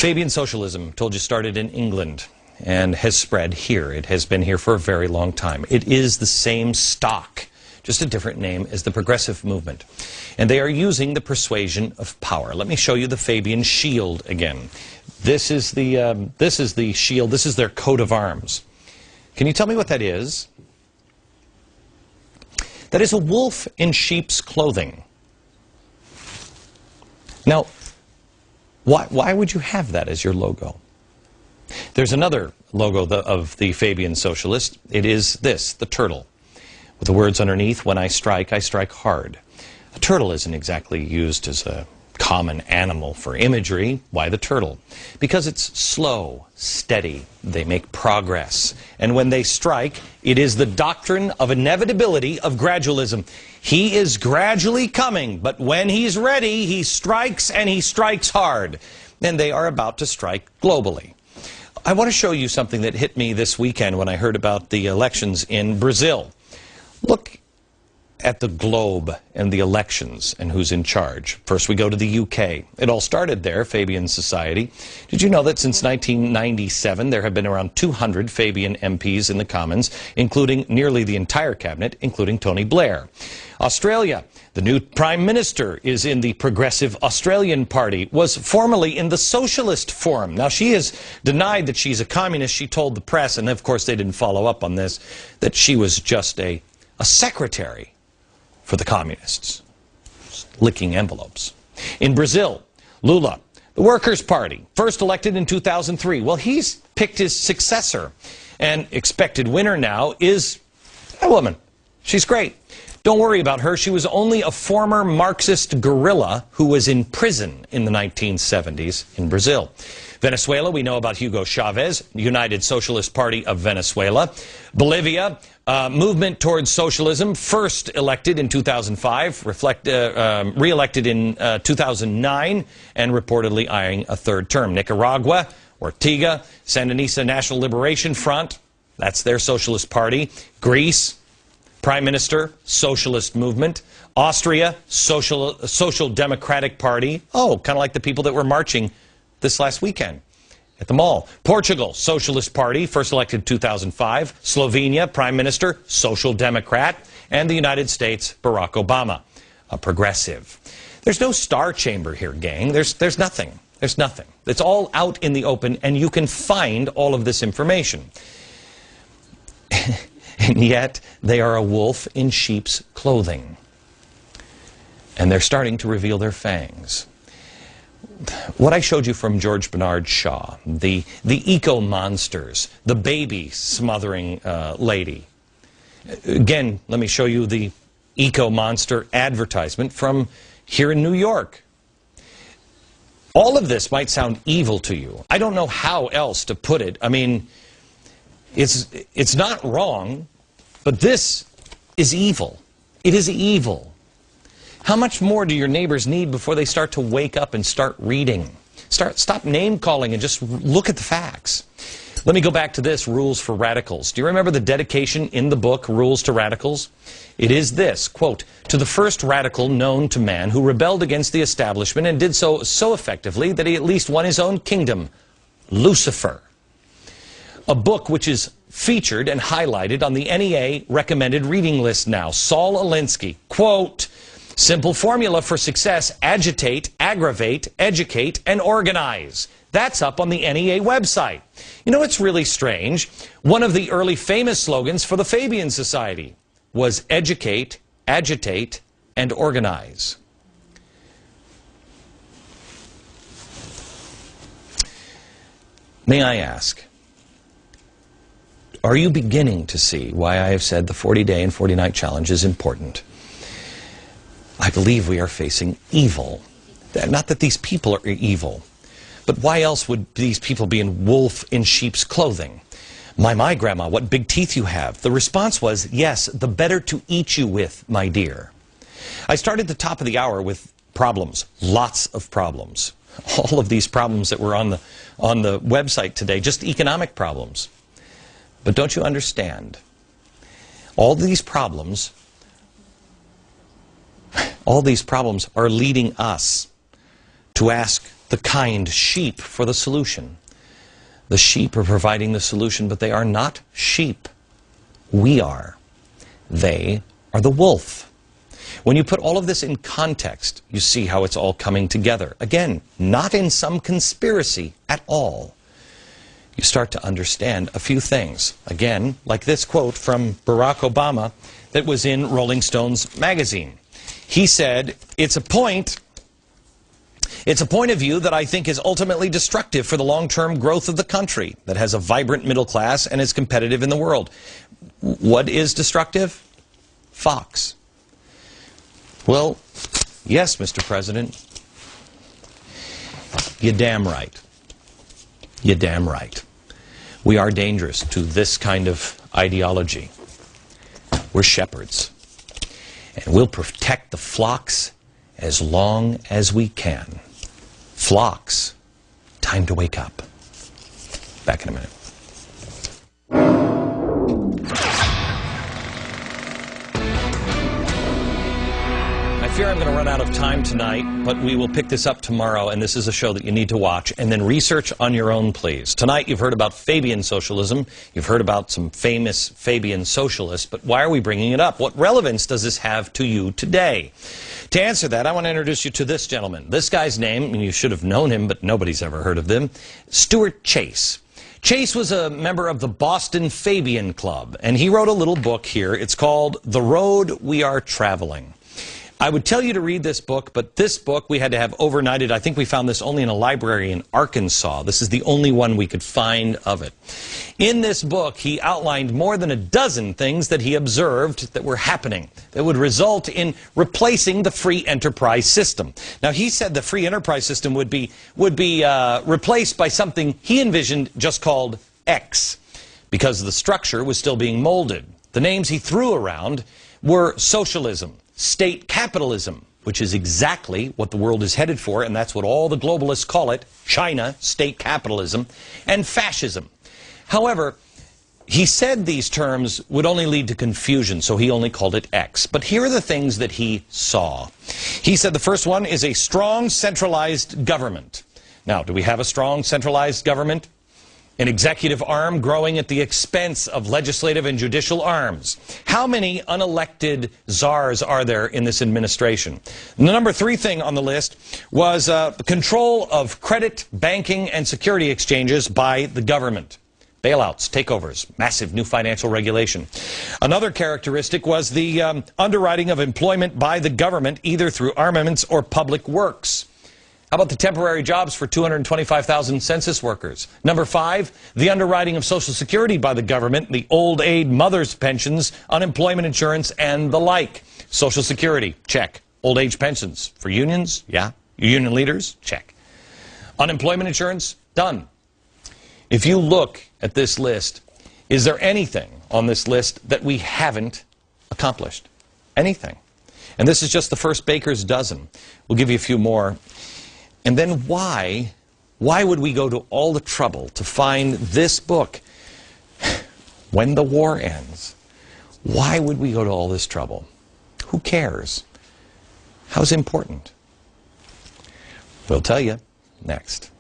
Fabian socialism, told you, started in England and has spread here. It has been here for a very long time. It is the same stock, just a different name, as the progressive movement. And they are using the persuasion of power. Let me show you the Fabian shield again. This is the shield. This is their coat of arms. Can you tell me what that is? That is a wolf in sheep's clothing. Now, why would you have that as your logo? There's another logo of the Fabian socialist. It is this, the turtle, with the words underneath, "When I strike hard." A turtle isn't exactly used as a common animal for imagery. Why the turtle? Because it's slow, steady. They make progress. And when they strike, it is the doctrine of inevitability of gradualism. He is gradually coming, but when he's ready, he strikes, and he strikes hard. And they are about to strike globally. I want to show you something that hit me this weekend when I heard about the elections in Brazil. Look at the globe and the elections and who's in charge. First we go to the UK. It all started there, Fabian Society. Did you know that since 1997 there have been around 200 Fabian MPs in the Commons, including nearly the entire cabinet, including Tony Blair? Australia, the new Prime Minister is in the Progressive Australian Party, was formerly in the Socialist Forum. Now she has denied that she's a communist. She told the press, and of course they didn't follow up on this, that she was just a secretary for the communists, licking envelopes. In Brazil, Lula, the Workers' Party, first elected in 2003. Well, he's picked his successor, and expected winner now is a woman. She's great. Don't worry about her. She was only a former Marxist guerrilla who was in prison in the 1970s in Brazil. Venezuela, we know about Hugo Chavez, United Socialist Party of Venezuela. Bolivia, movement towards socialism, first elected in 2005, re-elected in 2009, and reportedly eyeing a third term. Nicaragua, Ortega, Sandinista National Liberation Front, that's their socialist party. Greece, Prime Minister, socialist movement. Austria, Social Democratic Party. Oh, kind of like the people that were marching this last weekend at the mall. Portugal, Socialist Party, first elected 2005. Slovenia, Prime Minister, Social Democrat. And the United States, Barack Obama, a progressive. There's no star chamber here, gang. There's nothing. There's nothing. It's all out in the open, and you can find all of this information. And yet, they are a wolf in sheep's clothing. And they're starting to reveal their fangs. What I showed you from George Bernard Shaw, the eco-monsters, the baby-smothering lady. Again, let me show you the eco-monster advertisement from here in New York. All of this might sound evil to you. I don't know how else to put it. I mean, it's not wrong, but this is evil. It is evil. How much more do your neighbors need before they start to wake up and start reading? Stop name-calling and just look at the facts. Let me go back to this, Rules for Radicals. Do you remember the dedication in the book, Rules to Radicals? It is this, quote, "To the first radical known to man who rebelled against the establishment and did so effectively that he at least won his own kingdom, Lucifer." A book which is featured and highlighted on the NEA recommended reading list now. Saul Alinsky, quote, "Simple formula for success: agitate, aggravate, educate, and organize." That's up on the NEA website. You know what's really strange? One of the early famous slogans for the Fabian Society was educate, agitate, and organize. May I ask, are you beginning to see why I have said the 40-day and 40-night challenge is important? I believe we are facing evil. Not that these people are evil, but why else would these people be in wolf in sheep's clothing? My grandma, what big teeth you have. The response was, yes, the better to eat you with, my dear. I started the top of the hour with problems, lots of problems. All of these problems that were on the website today, just economic problems. But don't you understand? All these problems are leading us to ask the kind sheep for the solution. The sheep are providing the solution, but they are not sheep. We are. They are the wolf. When you put all of this in context, you see how it's all coming together. Again, not in some conspiracy at all. You start to understand a few things. Again, like this quote from Barack Obama that was in Rolling Stones magazine. He said, it's a point of view that I think is ultimately destructive for the long-term growth of the country that has a vibrant middle class and is competitive in the world. What is destructive? Fox. Well, yes, Mr. President. You're damn right. You're damn right. We are dangerous to this kind of ideology. We're shepherds. And we'll protect the flocks as long as we can. Flocks, time to wake up. Back in a minute. I fear I'm going to run out of time tonight, but we will pick this up tomorrow, and this is a show that you need to watch, and then research on your own, please. Tonight you've heard about Fabian socialism, you've heard about some famous Fabian socialists, but why are we bringing it up? What relevance does this have to you today? To answer that, I want to introduce you to this gentleman. This guy's name, and you should have known him, but nobody's ever heard of him, Stuart Chase. Chase was a member of the Boston Fabian Club, and he wrote a little book here. It's called The Road We Are Traveling. I would tell you to read this book, but this book we had to have overnighted. I think we found this only in a library in Arkansas. This is the only one we could find of it. In this book, he outlined more than a dozen things that he observed that were happening that would result in replacing the free enterprise system. Now, he said the free enterprise system would be replaced by something he envisioned just called X, because the structure was still being molded. The names he threw around were socialism, state capitalism, which is exactly what the world is headed for, and that's what all the globalists call it, China, state capitalism, and fascism. However, he said these terms would only lead to confusion, so he only called it X. But here are the things that he saw. He said the first one is a strong centralized government. Now, do we have a strong centralized government? An executive arm growing at the expense of legislative and judicial arms. How many unelected czars are there in this administration? The number 3 thing on the list was control of credit, banking, and security exchanges by the government. Bailouts, takeovers, massive new financial regulation. Another characteristic was the underwriting of employment by the government, either through armaments or public works. How about the temporary jobs for 225,000 census workers? Number 5, the underwriting of Social Security by the government, the old age mothers' pensions, unemployment insurance, and the like. Social Security, check. Old age pensions for unions, yeah. Union leaders, check. Unemployment insurance, done. If you look at this list, is there anything on this list that we haven't accomplished? Anything. And this is just the first baker's dozen. We'll give you a few more. And then why would we go to all the trouble to find this book when the war ends? Why would we go to all this trouble? Who cares? How's important? We'll tell you next.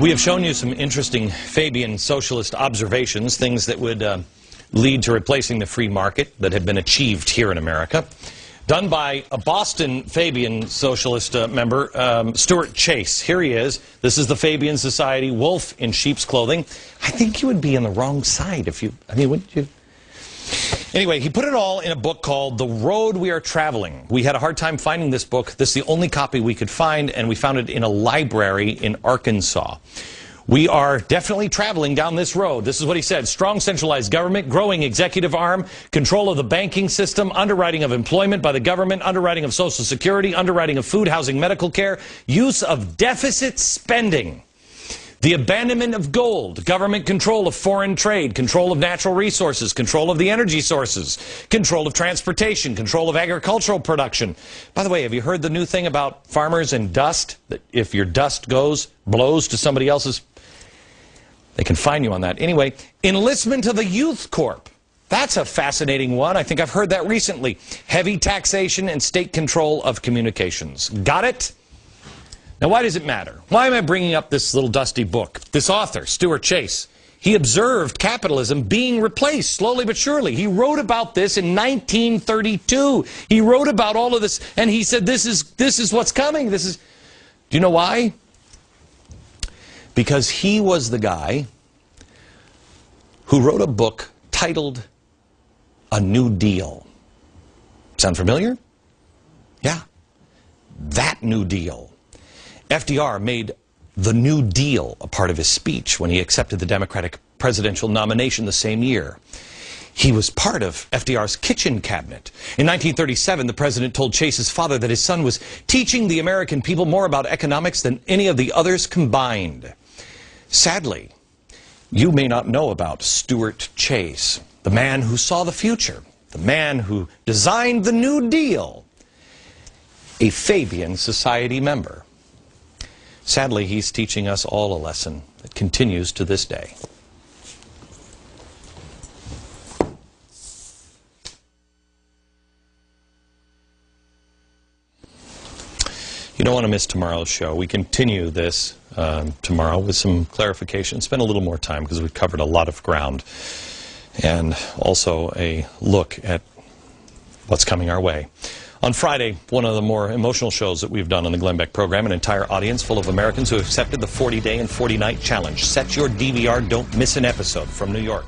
We have shown you some interesting Fabian socialist observations, things that would lead to replacing the free market that had been achieved here in America, done by a Boston Fabian socialist member, Stuart Chase. Here he is. This is the Fabian Society, wolf in sheep's clothing. I think you would be on the wrong side if you, wouldn't you? Anyway, he put it all in a book called The Road We Are Traveling. We had a hard time finding this book. This is the only copy we could find, and we found it in a library in Arkansas. We are definitely traveling down this road. This is what he said. Strong centralized government, growing executive arm, control of the banking system, underwriting of employment by the government, underwriting of Social Security, underwriting of food, housing, medical care, use of deficit spending. The abandonment of gold, government control of foreign trade, control of natural resources, control of the energy sources, control of transportation, control of agricultural production. By the way, have you heard the new thing about farmers and dust? That if your dust blows to somebody else's, they can fine you on that. Anyway, enlistment of the Youth Corps. That's a fascinating one. I think I've heard that recently. Heavy taxation and state control of communications. Got it? Now, why does it matter? Why am I bringing up this little dusty book? This author, Stuart Chase, he observed capitalism being replaced slowly but surely. He wrote about this in 1932. He wrote about all of this, and he said, this is what's coming. Do you know why? Because he was the guy who wrote a book titled A New Deal. Sound familiar? Yeah. That New Deal. FDR made the New Deal a part of his speech when he accepted the Democratic presidential nomination the same year. He was part of FDR's kitchen cabinet. In 1937, the president told Chase's father that his son was teaching the American people more about economics than any of the others combined. Sadly, you may not know about Stuart Chase, the man who saw the future, the man who designed the New Deal, a Fabian Society member. Sadly, he's teaching us all a lesson that continues to this day. You don't want to miss tomorrow's show. We continue this tomorrow with some clarification. Spend a little more time because we've covered a lot of ground. And also a look at what's coming our way. On Friday, one of the more emotional shows that we've done on the Glenn Beck program, an entire audience full of Americans who accepted the 40-day and 40-night challenge. Set your DVR, don't miss an episode from New York.